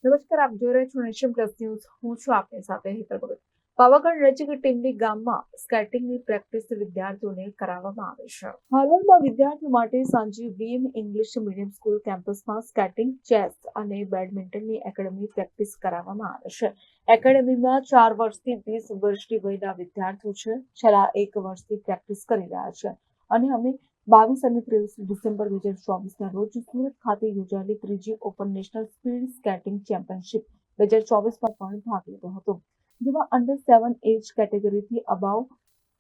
નમસ્કાર, આપ જોઈ રહ્યા છો નેશન પ્લસ ન્યૂઝ. હું છું આપની સાથે હેતલ ભગત. પાવાગઢ નજીક ટીમની ગામમાં સ્કેટિંગની પ્રેક્ટિસ વિદ્યાર્થીઓને કરાવવામાં આવે છે. હાલોલમાં વિદ્યાર્થીઓ માટે સાંજે વીએમ ઇંગ્લિશ મીડિયમ સ્કૂલ કેમ્પસમાં સ્કેટિંગ, ચેસ અને બેડમિન્ટનની એકેડમી પ્રેક્ટિસ કરાવવામાં આવે છે. એકેડમીમાં 4 વર્ષથી 20 વર્ષની વયના વિદ્યાર્થીઓ છે. છેલ્લા 1 વર્ષથી પ્રેક્ટિસ કરી રહ્યા છે અને અમે 22 અને 23 ડિસેમ્બર 2024ના રોજ સુરત ખાતે યોજાયેલી ત્રીજી open national speed skating championship 2024માં પણ ભાગ લીધો હતો, જેમાં અંડર 7 એજ કેટેગરીથી અબાવ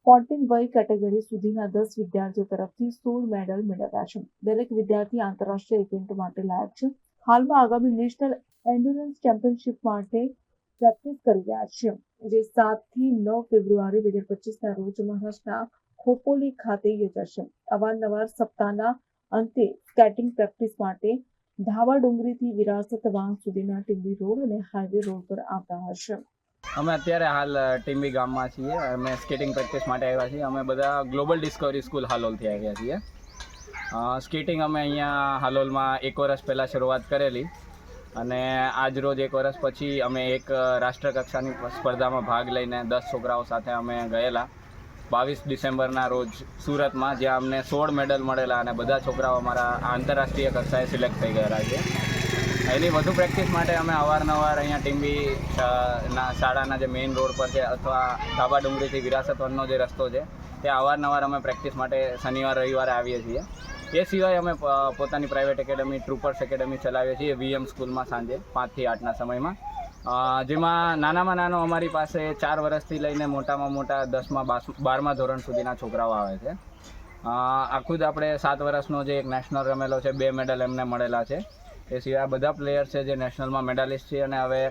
14 વય કેટેગરી સુધીના 10 વિદ્યાર્થીઓ તરફથી 16 મેડલ મેળવ્યા છે. દરેક વિદ્યાર્થી આંતરરાષ્ટ્રીય ઇવેન્ટ માટે લાયક છે. હાલમાં આગામી નેશનલ એન્ડ્યુરન્સ ચેમ્પિયનશિપ માટે પ્રેક્ટિસ કરી રહ્યા છે, જે 7 થી 9 ફેબ્રુઆરી 2025ના રોજ મહારાષ્ટ્રના ખોપોલી ખાતે યોજાશે. અવારનવાર સપ્તાહના અંતે સ્કેટિંગ પ્રેક્ટિસ માટે ધાવા ડુંગરીથી વિરાસત વાંક સુધીના ટીંબી રોડ અને હાઈવે રોડ પર આવતા હશે. અમે અત્યારે હાલ ટીંબી ગામમાં છીએ. અમે સ્કેટિંગ પ્રેક્ટિસ માટે આવ્યા છીએ. અમે બધા ગ્લોબલ ડિસ્કવરી સ્કૂલ હાલોલથી આવ્યા છીએ. સ્કેટિંગ અમે અહીંયા હાલોલમાં 1 વર્ષ પહેલાં શરૂઆત કરેલી અને આજ રોજ 1 વર્ષ પછી અમે એક રાષ્ટ્રકક્ષાની સ્પર્ધામાં ભાગ લઈને 10 છોકરાઓ સાથે અમે ગયેલા 22 ડિસેમ્બરના રોજ સુરતમાં, જ્યાં અમને 16 મેડલ મળેલા અને બધા છોકરાઓ અમારા આંતરરાષ્ટ્રીય કક્ષાએ સિલેક્ટ થઈ ગયેલા છે. એની વધુ પ્રેક્ટિસ માટે અમે અવારનવાર અહીંયા ટીંબી શાળાના જે મેઇન રોડ પર છે અથવા ધાબા ડુંગરીથી વિરાસત વનનો જે રસ્તો છે ત્યાં અવારનવાર અમે પ્રેક્ટિસ માટે શનિવાર રવિવારે આવીએ છીએ. એ સિવાય અમે પોતાની પ્રાઇવેટ એકેડમી ટ્રુપર્સ એકેડમી ચલાવીએ છીએ વીએમ સ્કૂલમાં સાંજે 5 થી 8ના સમયમાં, જેમાં નાનામાં નાનો અમારી પાસે 4 વર્ષથી લઈને મોટામાં મોટા 10મા 12મા ધોરણ સુધીના છોકરાઓ આવે છે. આખું જ આપણે 7 વર્ષનો જે એક નેશનલ રમેલો છે, 2 મેડલ એમને મળેલા છે. એ સિવાય બધા પ્લેયર છે જે નેશનલમાં મેડાલિસ્ટ છે અને હવે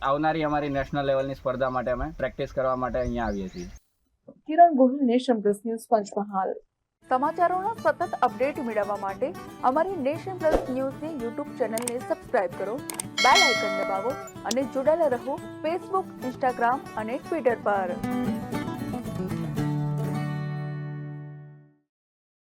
આવનારી અમારી નેશનલ લેવલની સ્પર્ધા માટે અમે પ્રેક્ટિસ કરવા માટે અહીંયા આવીએ છીએ. Kiran Gohil, nation plus news, Panchmahal. સમાચારોના સતત અપડેટ મેળવવા માટે અમારી નેશન પ્લસ ન્યૂઝની યુટ્યુબ ચેનલને સબસ્ક્રાઇબ કરો, બેલ આઇકન દબાવો અને જોડાયેલા રહો ફેસબુક, ઇન્સ્ટાગ્રામ અને ટ્વિટર પર.